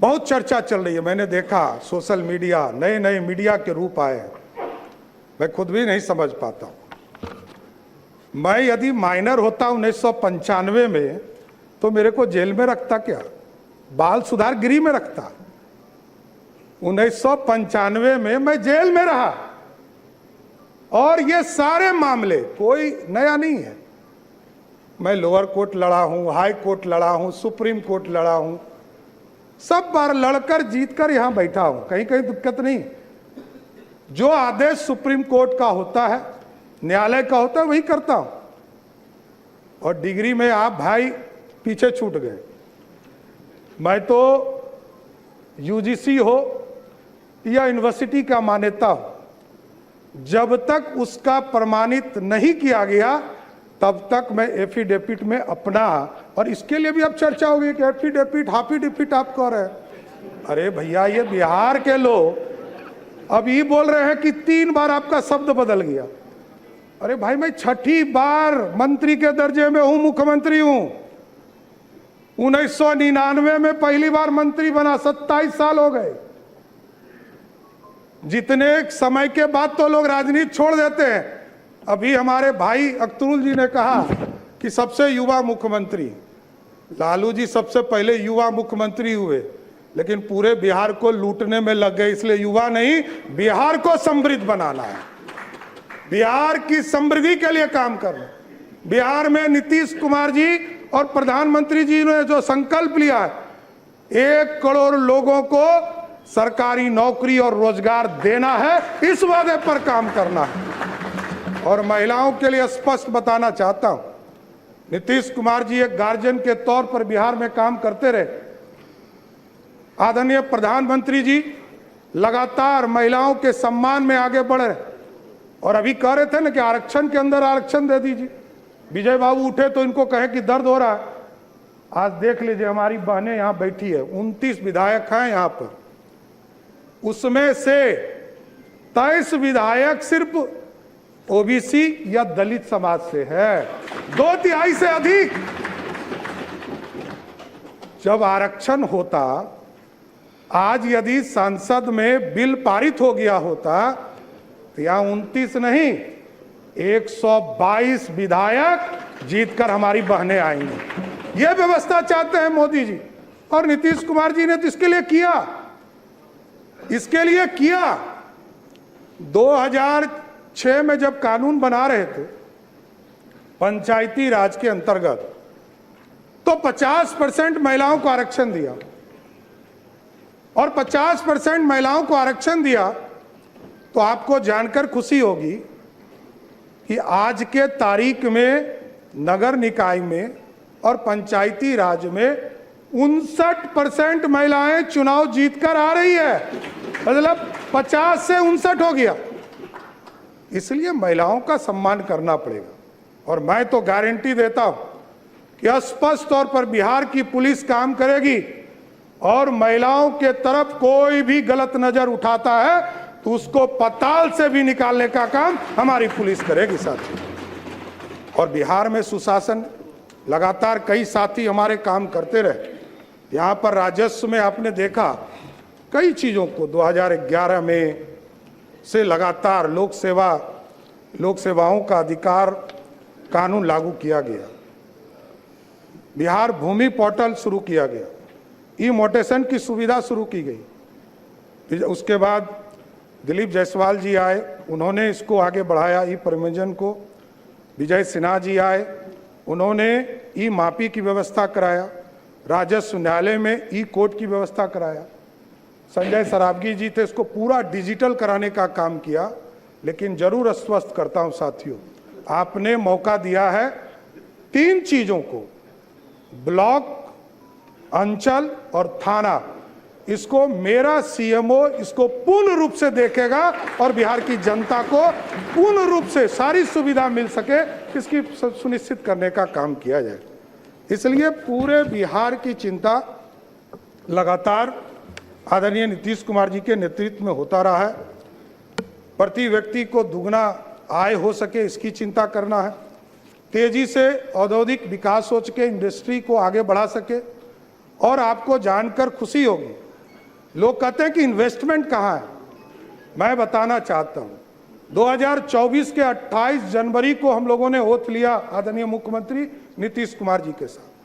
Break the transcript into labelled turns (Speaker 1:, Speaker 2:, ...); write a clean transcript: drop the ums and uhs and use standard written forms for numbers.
Speaker 1: बहुत चर्चा चल रही है। मैंने देखा सोशल मीडिया, नए नए मीडिया के रूप आए हैं, मैं खुद भी नहीं समझ पाता हूं। मैं यदि माइनर होता 1995 में तो मेरे को जेल में रखता क्या, बाल सुधार गृह में रखता। 1995 में मैं जेल में रहा और ये सारे मामले कोई नया नहीं है। मैं लोअर कोर्ट लड़ा हूं, हाई कोर्ट लड़ा हूं, सुप्रीम कोर्ट लड़ा हूं, सब बार लड़कर जीतकर यहां बैठा हूं, कहीं कहीं दिक्कत नहीं। जो आदेश सुप्रीम कोर्ट का होता है, न्यायालय का होता है, वही करता हूं। और डिग्री में आप भाई पीछे छूट गए। मैं तो यूजीसी हो या यूनिवर्सिटी का मान्यता हो, जब तक उसका प्रमाणित नहीं किया गया तब तक मैं एफिडेविट में अपना, और इसके लिए भी अब चर्चा होगी कि एफिडेविट हाफिडेविट आप कह रहे हैं। अरे भैया, ये बिहार के लोग अब ये बोल रहे हैं कि 3 बार आपका शब्द बदल गया। अरे भाई, मैं 6ठी बार मंत्री के दर्जे में हूं, मुख्यमंत्री हूं। 1999 में पहली बार मंत्री बना, 27 साल हो गए। जितने समय के बाद तो लोग राजनीति छोड़ देते हैं। अभी हमारे भाई अख्तरुल जी ने कहा कि सबसे युवा मुख्यमंत्री, लालू जी सबसे पहले युवा मुख्यमंत्री हुए, लेकिन पूरे बिहार को लूटने में लग गए। इसलिए युवा नहीं, बिहार को समृद्ध बनाना है, बिहार की समृद्धि के लिए काम करना। बिहार में नीतीश कुमार जी और प्रधानमंत्री जी ने जो संकल्प लिया है, 1 करोड़ लोगों को सरकारी नौकरी और रोजगार देना है, इस वादे पर काम करना है। और महिलाओं के लिए स्पष्ट बताना चाहता हूं, नीतीश कुमार जी एक गार्जियन के तौर पर बिहार में काम करते रहे। आदरणीय प्रधानमंत्री जी लगातार महिलाओं के सम्मान में आगे बढ़ रहे, और अभी कह रहे थे ना कि आरक्षण के अंदर आरक्षण दे दीजिए। विजय बाबू उठे तो इनको कहे कि दर्द हो रहा है। आज देख लीजिए, हमारी बहनें यहां बैठी है, 29 विधायक हैं यहां पर, उसमें से 23 विधायक सिर्फ ओबीसी या दलित समाज से है, 2/3 से अधिक। जब आरक्षण होता, आज यदि संसद में बिल पारित हो गया होता तो यहां 29 नहीं, 122 विधायक जीतकर हमारी बहनें आएंगी। यह व्यवस्था चाहते हैं मोदी जी, और नीतीश कुमार जी ने तो इसके लिए किया, इसके लिए किया। 2006 में जब कानून बना रहे थे पंचायती राज के अंतर्गत, तो 50% महिलाओं को आरक्षण दिया, और 50% महिलाओं को आरक्षण दिया तो आपको जानकर खुशी होगी कि आज के तारीख में नगर निकाय में और पंचायती राज में 59% महिलाएं चुनाव जीतकर आ रही है। मतलब 50 से 59 हो गया। इसलिए महिलाओं का सम्मान करना पड़ेगा, और मैं तो गारंटी देता हूं कि स्पष्ट तौर पर बिहार की पुलिस काम करेगी, और महिलाओं के तरफ कोई भी गलत नजर उठाता है तो उसको पताल से भी निकालने का काम हमारी पुलिस करेगी साथी। और बिहार में सुशासन, लगातार कई साथी हमारे काम करते रहे। यहाँ पर राजस्व में आपने देखा कई चीज़ों को 2011 में से लगातार लोक सेवाओं का अधिकार कानून लागू किया गया। बिहार भूमि पोर्टल शुरू किया गया, ई मोटेशन की सुविधा शुरू की गई। उसके बाद दिलीप जायसवाल जी आए, उन्होंने इसको आगे बढ़ाया, ई परिवहन को। विजय सिन्हा जी आए, उन्होंने ई मापी की व्यवस्था कराया। राजस्व न्यायालय में ई कोर्ट की व्यवस्था कराया। संजय सरावगी जी थे, इसको पूरा डिजिटल कराने का काम किया। लेकिन जरूर आश्वस्त करता हूं साथियों, आपने मौका दिया है 3 चीजों को, ब्लॉक, अंचल और थाना, इसको मेरा सीएमओ इसको पूर्ण रूप से देखेगा और बिहार की जनता को पूर्ण रूप से सारी सुविधा मिल सके, इसकी सुनिश्चित करने का काम किया जाए। इसलिए पूरे बिहार की चिंता लगातार आदरणीय नीतीश कुमार जी के नेतृत्व में होता रहा है। प्रति व्यक्ति को दुगना आय हो सके, इसकी चिंता करना है। तेजी से औद्योगिक विकास हो सके, इंडस्ट्री को आगे बढ़ा सके। और आपको जानकर खुशी होगी लोग कहते हैं कि इन्वेस्टमेंट कहाँ है। मैं बताना चाहता हूं, 2024 के 28 जनवरी को हम लोगों ने ओथ लिया आदरणीय मुख्यमंत्री नीतीश कुमार जी के साथ।